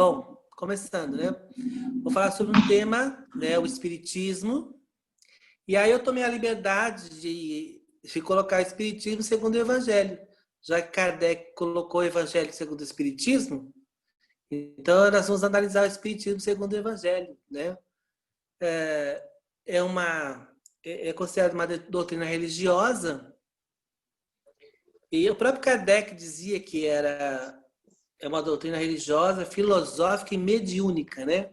Bom, começando, né? Vou falar sobre um tema, né? O Espiritismo. E aí eu tomei a liberdade de colocar o Espiritismo segundo o Evangelho. Já que Kardec colocou o Evangelho segundo o Espiritismo, então nós vamos analisar o Espiritismo segundo o Evangelho, né? É considerado uma doutrina religiosa. E o próprio Kardec dizia que é uma doutrina religiosa, filosófica e mediúnica, né?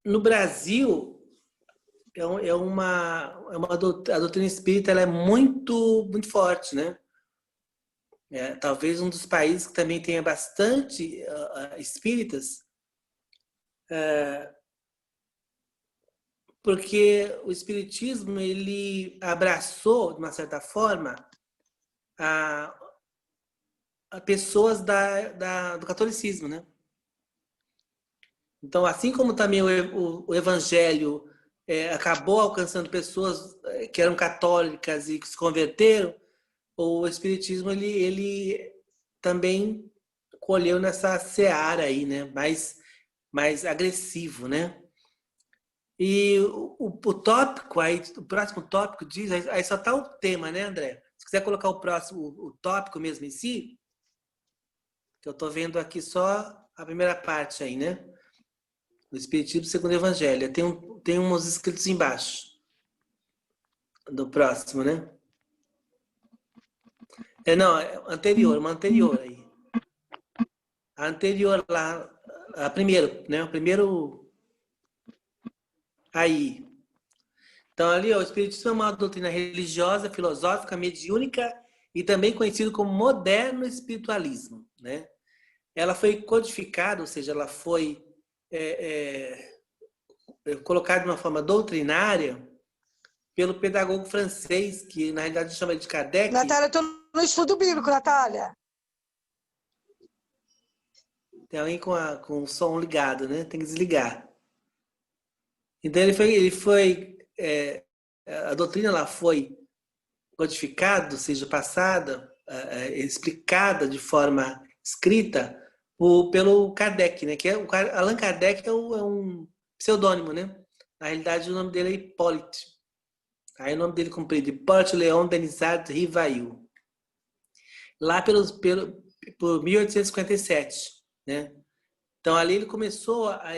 No Brasil, a doutrina espírita ela é muito, muito forte, né? Talvez um dos países que também tenha bastante espíritas, porque o espiritismo ele abraçou, de uma certa forma, a pessoas do catolicismo, né? Então, assim como também o evangelho acabou alcançando pessoas que eram católicas e que se converteram, o espiritismo ele também colheu nessa seara aí, né? Mais agressivo, né? E o tópico aí, o próximo tópico diz, aí só tá o tema, né, André? Se quiser colocar o tópico mesmo em si, que eu tô vendo aqui só a primeira parte aí, né? O Espiritismo segundo o Evangelho. Tem uns escritos embaixo do próximo, né? Não, uma anterior aí. A anterior lá, a primeiro, né? O primeiro aí. Então ali, ó, o Espiritismo é uma doutrina religiosa, filosófica, mediúnica e também conhecido como moderno espiritualismo, né? Ela foi codificada, ou seja, ela foi colocada de uma forma doutrinária pelo pedagogo francês, que na realidade chama de Kardec. Natália, eu estou no estudo bíblico, Natália. Tem alguém com o som ligado, né? Tem que desligar. Então a doutrina lá foi codificada, ou seja, passada, explicada de forma escrita pelo Kardec, né? Que Allan Kardec é um pseudônimo, né? Na realidade, o nome dele é Hippolyte. Aí o nome dele comprido, Hippolyte Léon Denisard Rivail. Lá por 1857, né? Então ali ele começou a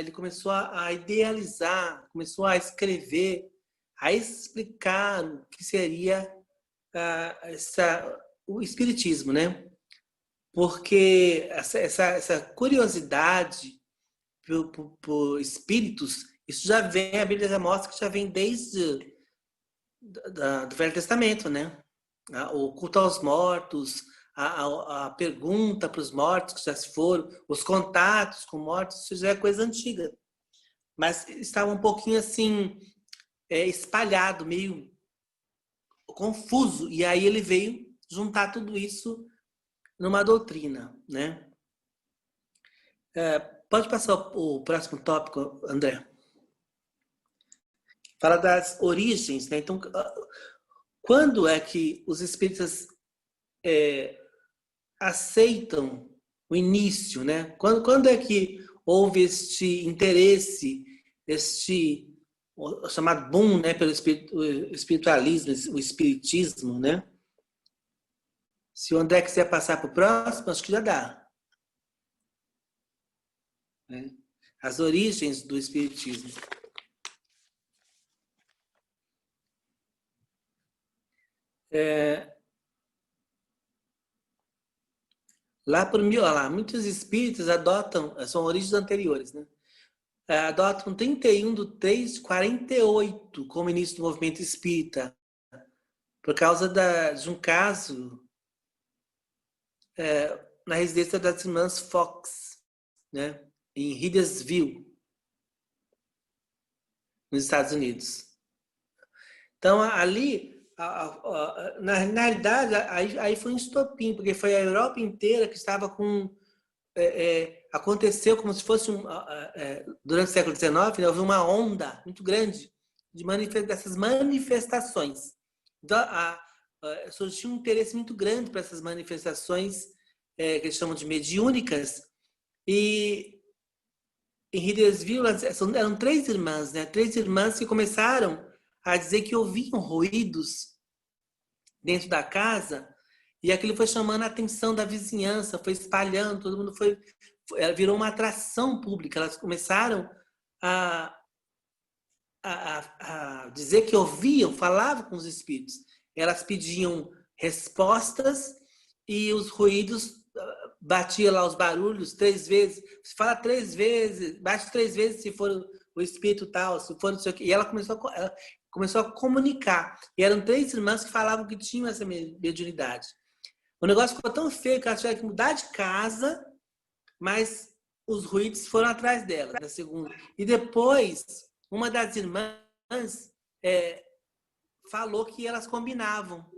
idealizar, começou a escrever, a explicar o que seria o espiritismo, né? Porque essa curiosidade por espíritos, isso já vem, a Bíblia já mostra que já vem desde do Velho Testamento, né? O culto aos mortos, a pergunta para os mortos que já se foram, os contatos com mortos, isso já é coisa antiga. Mas estava um pouquinho assim, espalhado, meio confuso. E aí ele veio juntar tudo isso numa doutrina, né? Pode passar o próximo tópico, André? Fala das origens, né? Então, quando é que os espíritas aceitam o início, né? Quando é que houve este interesse, este chamado boom, né, pelo espiritualismo, o espiritismo, né? Se o André quiser passar para o próximo, acho que já dá. Né? As origens do espiritismo. Muitos espíritas são origens anteriores, né? Adotam 31/3/48 como início do movimento espírita, por causa de um caso na residência das irmãs Fox, né? Em Huddersville, nos Estados Unidos. Então, ali, na realidade, aí foi um estopim, porque foi a Europa inteira que estava com... aconteceu como se fosse durante o século XIX, né, houve uma onda muito grande dessas manifestações. Então, surgiu um interesse muito grande para essas manifestações que eles chamam de mediúnicas, e em Huddersfield eram 3 irmãs, né? 3 irmãs que começaram a dizer que ouviam ruídos dentro da casa, e aquilo foi chamando a atenção da vizinhança, foi espalhando, todo mundo virou uma atração pública. Elas começaram a, a dizer que ouviam, falavam com os espíritos. Elas pediam respostas e os ruídos batia lá os barulhos 3 vezes. Se fala 3 vezes, bate 3 vezes se for o espírito tal, se for não sei o quê. E ela começou a comunicar. E eram 3 irmãs que falavam que tinham essa mediunidade. O negócio ficou tão feio que elas tiveram que mudar de casa, mas os ruídos foram atrás delas, na segunda. E depois, uma das irmãs falou que elas combinavam.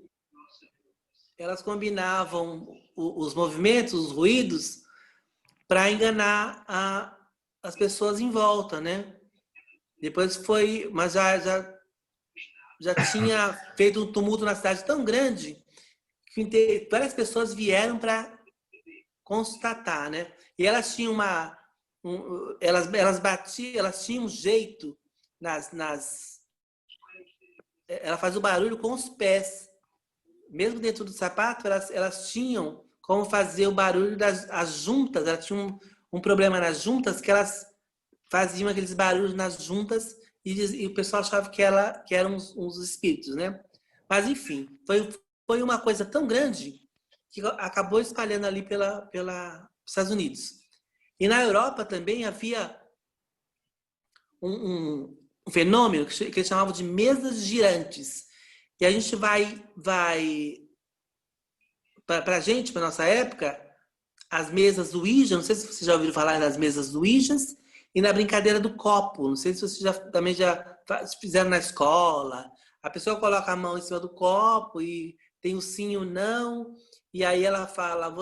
Elas combinavam os movimentos, os ruídos, para enganar as pessoas em volta, né? Depois foi, mas já tinha feito um tumulto na cidade tão grande que várias pessoas vieram para constatar, né? E elas tinham elas batiam, elas tinham um jeito ela fazia o barulho com os pés. Mesmo dentro do sapato, elas tinham como fazer o barulho das juntas. Elas tinham um problema nas juntas, que elas faziam aqueles barulhos nas juntas e o pessoal achava que eram uns espíritos, né? Mas, enfim, foi uma coisa tão grande que acabou espalhando ali pelos Estados Unidos. E na Europa também havia um fenômeno que eles chamavam de mesas girantes. E a gente vai para a gente, para nossa época, as mesas do Ouija, não sei se vocês já ouviram falar das mesas do Ouija, e na brincadeira do copo, não sei se vocês também já fizeram na escola. A pessoa coloca a mão em cima do copo e tem o sim e o não, e aí ela fala,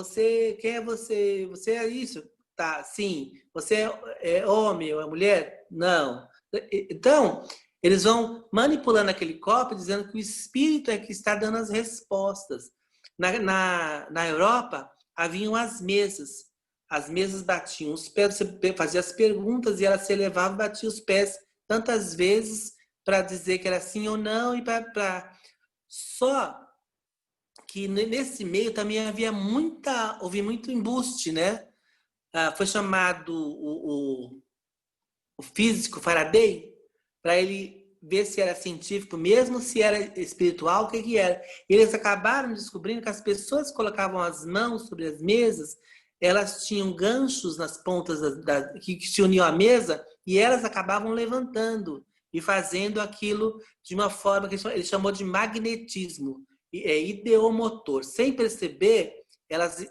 quem é você? Você é isso? Tá, sim. Você é homem ou é mulher? Não. Então, eles vão manipulando aquele copo, dizendo que o espírito é que está dando as respostas. Na Europa, haviam as mesas. As mesas batiam os pés, você fazia as perguntas e ela se elevava e batia os pés tantas vezes para dizer que era sim ou não. Só que nesse meio também houve muito embuste, né? Foi chamado o físico Faraday para ele ver se era científico mesmo, se era espiritual, o que era. E eles acabaram descobrindo que as pessoas que colocavam as mãos sobre as mesas, elas tinham ganchos nas pontas que se uniam à mesa e elas acabavam levantando e fazendo aquilo de uma forma que ele chamou de magnetismo, ideomotor. Sem perceber, elas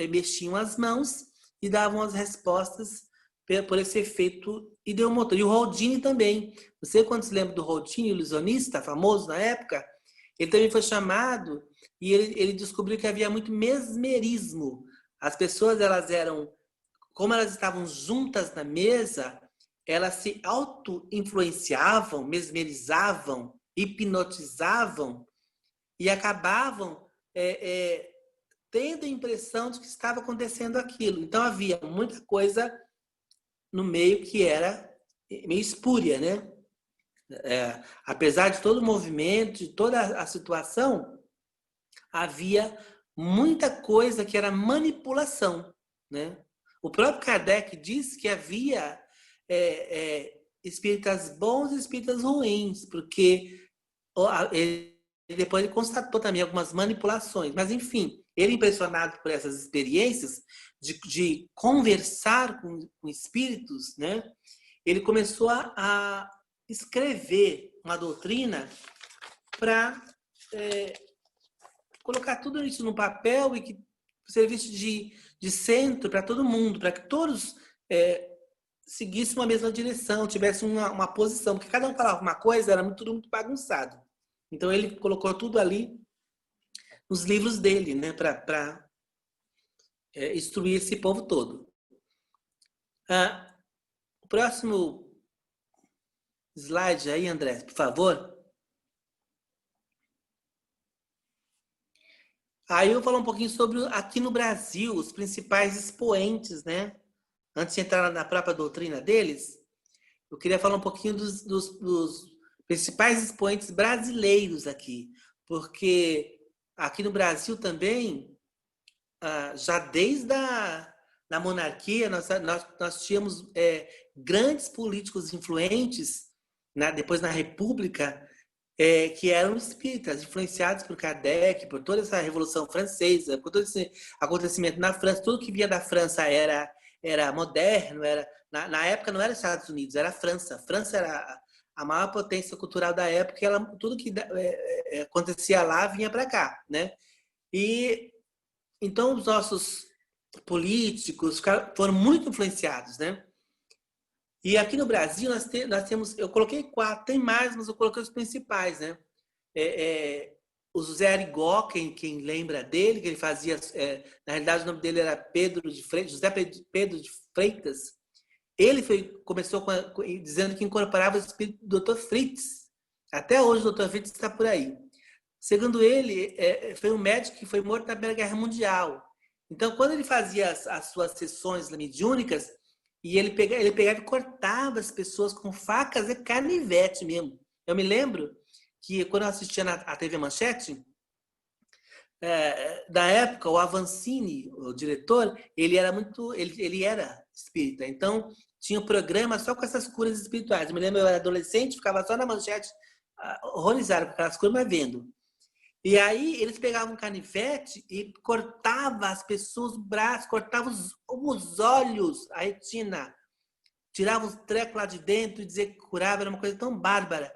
mexiam as mãos e davam as respostas por esse efeito ideomotor. E o Houdini também. Você, quando se lembra do Houdini, o ilusionista famoso na época, ele também foi chamado e ele descobriu que havia muito mesmerismo. As pessoas, como elas estavam juntas na mesa, elas se auto-influenciavam, mesmerizavam, hipnotizavam e acabavam tendo a impressão de que estava acontecendo aquilo. Então havia muita coisa no meio que era meio espúria, né? Apesar de todo o movimento, de toda a situação, havia muita coisa que era manipulação, né? O próprio Kardec diz que havia espíritas bons e espíritas ruins, porque depois ele constatou também algumas manipulações. Mas, enfim, ele, impressionado por essas experiências de conversar com espíritos, né? Ele começou a escrever uma doutrina para colocar tudo isso no papel e que servisse de centro para todo mundo, para que todos seguissem uma mesma direção, tivessem uma posição, porque cada um falava uma coisa, era tudo muito bagunçado. Então ele colocou tudo ali nos livros dele, né, para instruir esse povo todo. O próximo slide aí, André, por favor. Aí eu vou falar um pouquinho sobre, aqui no Brasil, os principais expoentes, né? Antes de entrar na própria doutrina deles, eu queria falar um pouquinho dos principais expoentes brasileiros aqui. Porque aqui no Brasil também, já desde a monarquia, nós tínhamos grandes políticos influentes, depois na República, que eram espíritas, influenciados por Kardec, por toda essa Revolução Francesa, por todo esse acontecimento na França. Tudo que vinha da França era moderno, na época não era Estados Unidos, era a França. A França era a maior potência cultural da época, e tudo que acontecia lá vinha para cá, né? E então os nossos políticos foram muito influenciados, né? E aqui no Brasil nós temos, eu coloquei 4, tem mais, mas eu coloquei os principais, né? O José Arigó, quem lembra dele, que ele fazia, na realidade o nome dele era Pedro de Freitas, José Pedro de Freitas. Ele começou dizendo que incorporava o espírito do Dr. Fritz. Até hoje o Dr. Fritz está por aí. Segundo ele, foi um médico que foi morto na Primeira Guerra Mundial. Então, quando ele fazia as suas sessões mediúnicas, e ele pegava e cortava as pessoas com facas e canivete mesmo. Eu me lembro que quando eu assistia a TV Manchete, da época, o Avancini, o diretor, ele era espírita. Então, tinha um programa só com essas curas espirituais. Eu me lembro, eu era adolescente, ficava só na Manchete, horrorizado com aquelas coisas, mas vendo. E aí eles pegavam um canivete e cortavam as pessoas, o braço, cortavam os olhos, a retina, tiravam os trecos lá de dentro e dizer que curava, era uma coisa tão bárbara.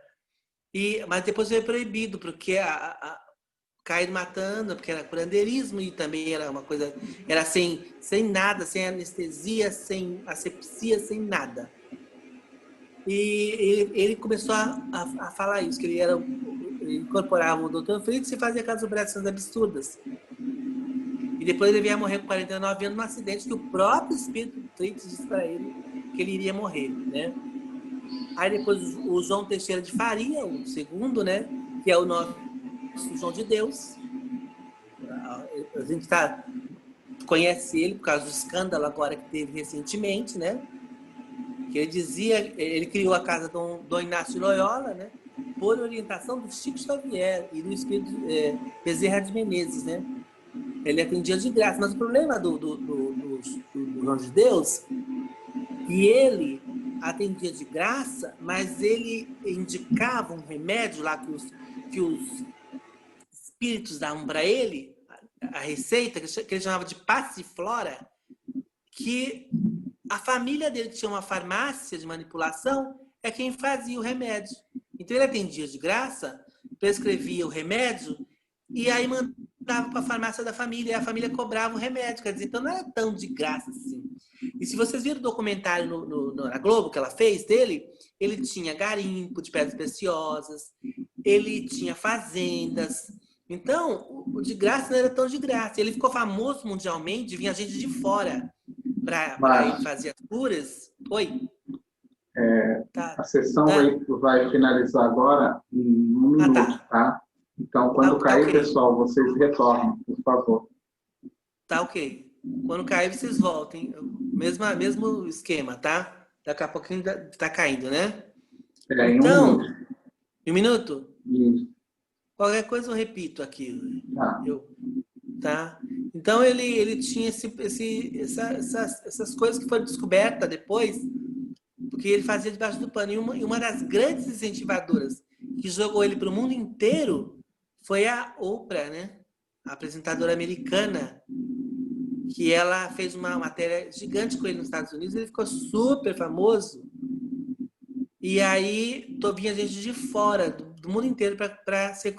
Mas depois foi proibido, porque caíram matando, porque era curandeirismo e também era uma coisa, era sem nada, sem anestesia, sem asepsia, sem nada. E ele começou a falar isso, que ele incorporava o Dr. Fritz e fazia aquelas operações absurdas. E depois ele veio a morrer com 49 anos num acidente que o próprio espírito Fritz disse para ele que ele iria morrer, né? Aí depois o João Teixeira de Faria, o segundo, né? Que é o nosso João de Deus. A gente conhece ele por causa do escândalo agora que teve recentemente, né? Que ele criou a casa do Inácio Loyola, né? Por orientação do Chico Xavier e do espírito Bezerra de Menezes, né? Ele atendia de graça, mas o problema do João de Deus, que ele atendia de graça, mas ele indicava um remédio lá que os espíritos davam para ele, a receita, que ele chamava de passiflora, que a família dele, que tinha uma farmácia de manipulação, é quem fazia o remédio. Então ele atendia de graça, prescrevia o remédio e aí mandava para a farmácia da família, e a família cobrava o remédio. Quer dizer, então não era tão de graça assim. E se vocês viram o documentário na Globo que ela fez dele, ele tinha garimpo de pedras preciosas, ele tinha fazendas. Então, o de graça não era tão de graça. Ele ficou famoso mundialmente, vinha gente de fora para ele fazer as curas. Oi? A sessão vai finalizar agora em 1 minuto, tá? Então, quando cair, okay, pessoal, vocês retornam, por favor. Tá ok. Quando cair, vocês voltem. Mesmo esquema, tá? Daqui a pouquinho tá caindo, né? Então, em 1 minuto? Isso. Qualquer coisa eu repito aqui. Tá? Então, ele tinha essas coisas que foram descobertas depois, porque ele fazia debaixo do pano. E uma das grandes incentivadoras que jogou ele para o mundo inteiro foi a Oprah, né? A apresentadora americana, que ela fez uma matéria gigante com ele nos Estados Unidos, ele ficou super famoso. E aí vinha gente de fora, do mundo inteiro, para ser